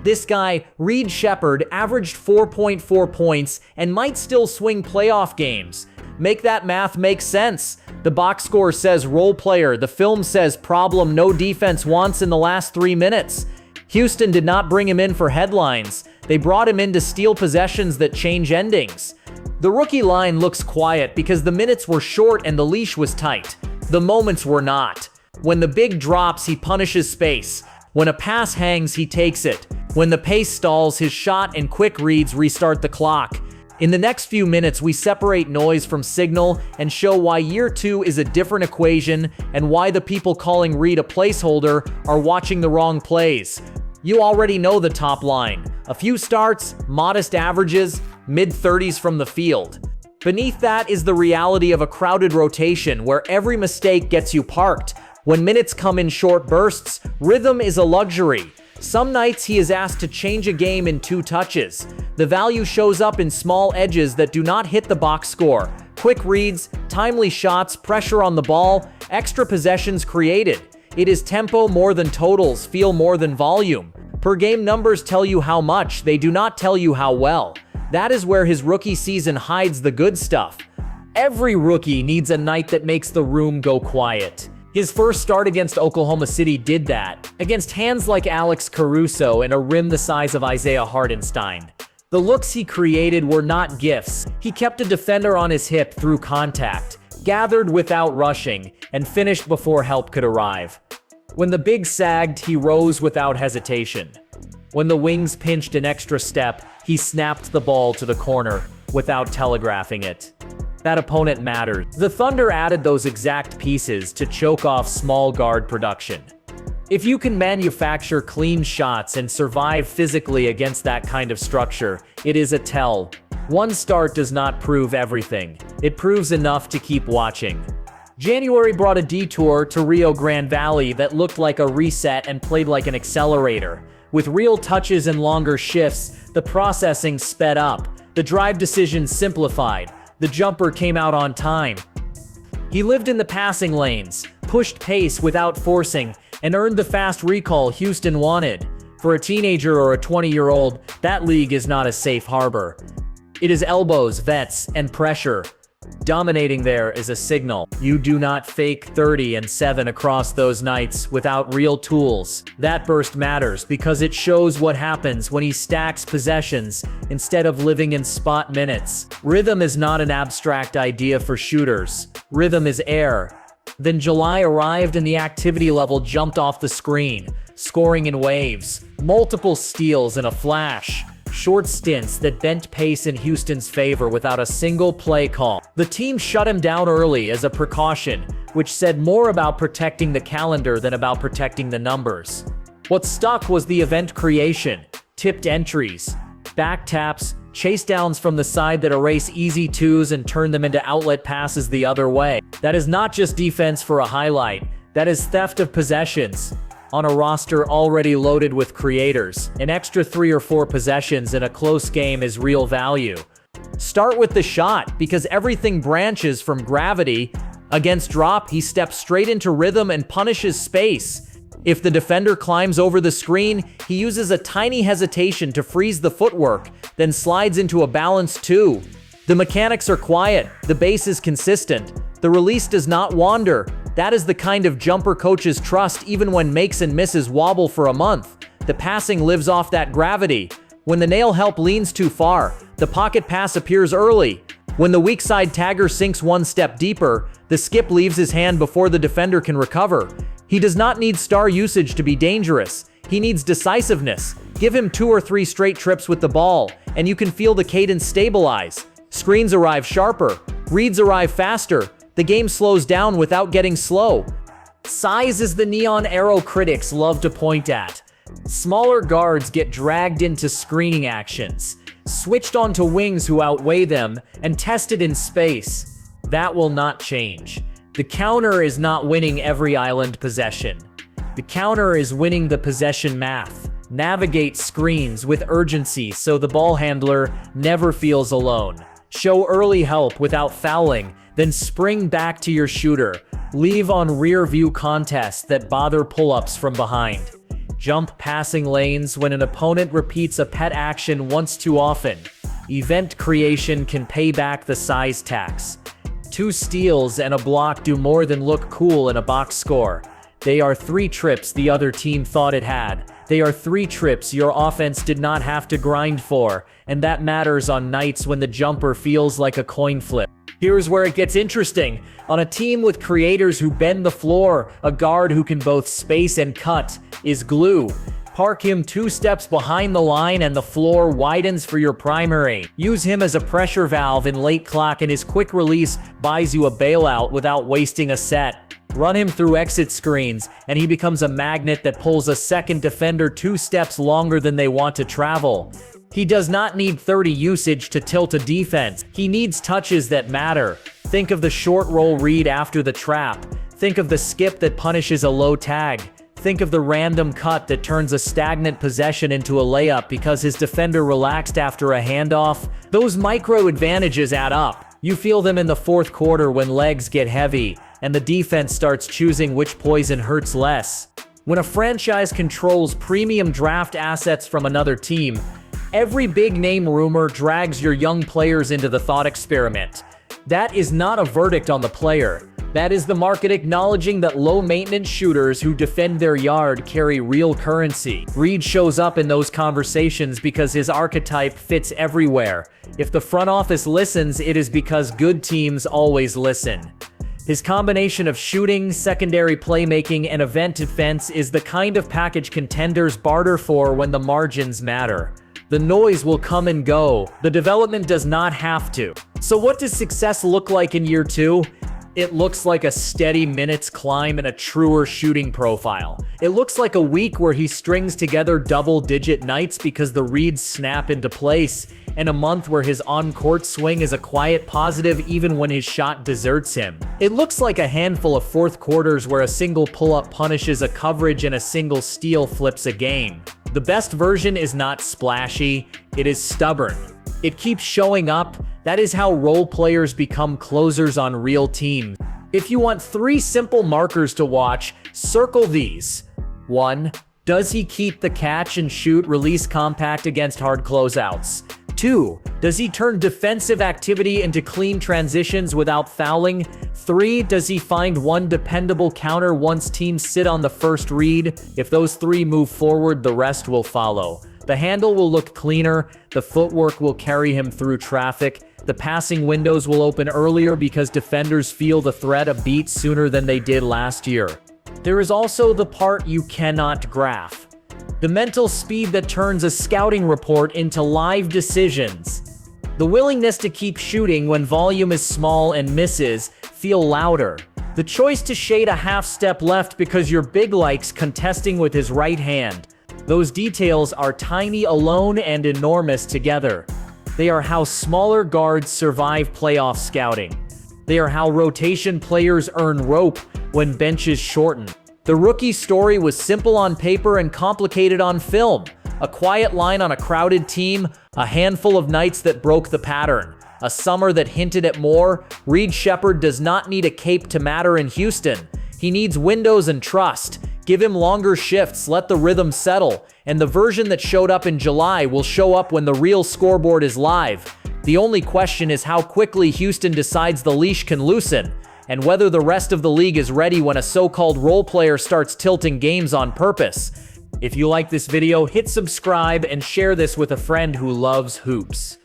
This guy, Reed Sheppard, averaged 4.4 points and might still swing playoff games. Make that math make sense. The box score says role player, the film says problem no defense wants in the last 3 minutes. Houston did not bring him in for headlines. They brought him in to steal possessions that change endings. The rookie line looks quiet because the minutes were short and the leash was tight. The moments were not. When the big drops, he punishes space. When a pass hangs, he takes it. When the pace stalls, his shot and quick reads restart the clock. In the next few minutes, we separate noise from signal and show why year 2 is a different equation and why the people calling Reed a placeholder are watching the wrong plays. You already know the top line. A few starts, modest averages, mid-30s from the field. Beneath that is the reality of a crowded rotation where every mistake gets you parked. When minutes come in short bursts, rhythm is a luxury. Some nights he is asked to change a game in 2 touches. The value shows up in small edges that do not hit the box score. Quick reads, timely shots, pressure on the ball, extra possessions created. It is tempo more than totals, feel more than volume. Per game numbers tell you how much, they do not tell you how well. That is where his rookie season hides the good stuff. Every rookie needs a night that makes the room go quiet. His first start against Oklahoma City did that, against hands like Alex Caruso and a rim the size of Isaiah Hartenstein. The looks he created were not gifts. He kept a defender on his hip through contact, gathered without rushing, and finished before help could arrive. When the big sagged, he rose without hesitation. When the wings pinched an extra step, he snapped the ball to the corner without telegraphing it. That opponent mattered. The Thunder added those exact pieces to choke off small guard production. If you can manufacture clean shots and survive physically against that kind of structure, it is a tell. One start does not prove everything. It proves enough to keep watching. January brought a detour to Rio Grande Valley that looked like a reset and played like an accelerator. With real touches and longer shifts, the processing sped up. The drive decisions simplified. The jumper came out on time. He lived in the passing lanes, pushed pace without forcing, and earned the fast recall Houston wanted. For a teenager or a 20-year-old, that league is not a safe harbor. It is elbows, vets, and pressure. Dominating there is a signal. You do not fake 30 and 7 across those nights without real tools. That burst matters because it shows what happens when he stacks possessions instead of living in spot minutes. Rhythm is not an abstract idea for shooters. Rhythm is air. Then July arrived and the activity level jumped off the screen, scoring in waves, multiple steals in a flash. Short stints that bent pace in Houston's favor without a single play call. The team shut him down early as a precaution, which said more about protecting the calendar than about protecting the numbers. What stuck was the event creation, tipped entries, back taps, chase downs from the side that erase easy twos and turn them into outlet passes the other way. That is not just defense for a highlight, that is theft of possessions. On a roster already loaded with creators, an extra 3 or 4 possessions in a close game is real value. Start with the shot, because everything branches from gravity. Against drop, he steps straight into rhythm and punishes space. If the defender climbs over the screen, he uses a tiny hesitation to freeze the footwork, then slides into a balance 2. The mechanics are quiet, the base is consistent, the release does not wander. That is the kind of jumper coaches trust even when makes and misses wobble for a month. The passing lives off that gravity. When the nail help leans too far, the pocket pass appears early. When the weak side tagger sinks one step deeper, the skip leaves his hand before the defender can recover. He does not need star usage to be dangerous. He needs decisiveness. Give him 2 or 3 straight trips with the ball, and you can feel the cadence stabilize. Screens arrive sharper. Reads arrive faster. The game slows down without getting slow. Size is the neon arrow critics love to point at. Smaller guards get dragged into screening actions, switched onto wings who outweigh them, and tested in space. That will not change. The counter is not winning every island possession. The counter is winning the possession math. Navigate screens with urgency so the ball handler never feels alone. Show early help without fouling, then spring back to your shooter. Leave on rear view contests that bother pull-ups from behind. Jump passing lanes when an opponent repeats a pet action once too often. Event creation can pay back the size tax. 2 steals and a block do more than look cool in a box score. They are 3 trips the other team thought it had. They are 3 trips your offense did not have to grind for, and that matters on nights when the jumper feels like a coin flip. Here's where it gets interesting. On a team with creators who bend the floor, a guard who can both space and cut is glue. Park him 2 steps behind the line and the floor widens for your primary. Use him as a pressure valve in late clock, and his quick release buys you a bailout without wasting a set. Run him through exit screens, and he becomes a magnet that pulls a second defender 2 steps longer than they want to travel. He does not need 30 usage to tilt a defense. He needs touches that matter. Think of the short roll read after the trap. Think of the skip that punishes a low tag. Think of the random cut that turns a stagnant possession into a layup because his defender relaxed after a handoff. Those micro advantages add up. You feel them in the fourth quarter when legs get heavy, and the defense starts choosing which poison hurts less. When a franchise controls premium draft assets from another team, every big-name rumor drags your young players into the thought experiment. That is not a verdict on the player. That is the market acknowledging that low-maintenance shooters who defend their yard carry real currency. Reed shows up in those conversations because his archetype fits everywhere. If the front office listens, it is because good teams always listen. His combination of shooting, secondary playmaking, and event defense is the kind of package contenders barter for when the margins matter. The noise will come and go. The development does not have to. So what does success look like in year 2? It looks like a steady minutes climb and a truer shooting profile. It looks like a week where he strings together double-digit nights because the reads snap into place, and a month where his on-court swing is a quiet positive even when his shot deserts him. It looks like a handful of fourth quarters where a single pull-up punishes a coverage and a single steal flips a game. The best version is not splashy, it is stubborn. It keeps showing up. That is how role players become closers on real teams. If you want 3 simple markers to watch, circle these. 1. Does he keep the catch and shoot release compact against hard closeouts? 2. Does he turn defensive activity into clean transitions without fouling? 3. Does he find one dependable counter once teams sit on the first read? If those 3 move forward, the rest will follow. The handle will look cleaner, the footwork will carry him through traffic, the passing windows will open earlier because defenders feel the threat a beat sooner than they did last year. There is also the part you cannot graph. The mental speed that turns a scouting report into live decisions. The willingness to keep shooting when volume is small and misses feel louder. The choice to shade a half step left because your big likes contesting with his right hand. Those details are tiny alone and enormous together. They are how smaller guards survive playoff scouting. They are how rotation players earn rope when benches shorten. The rookie story was simple on paper and complicated on film. A quiet line on a crowded team, a handful of nights that broke the pattern, a summer that hinted at more. Reed Sheppard does not need a cape to matter in Houston. He needs windows and trust. Give him longer shifts, let the rhythm settle, and the version that showed up in July will show up when the real scoreboard is live. The only question is how quickly Houston decides the leash can loosen, and whether the rest of the league is ready when a so-called role player starts tilting games on purpose. If you like this video, hit subscribe and share this with a friend who loves hoops.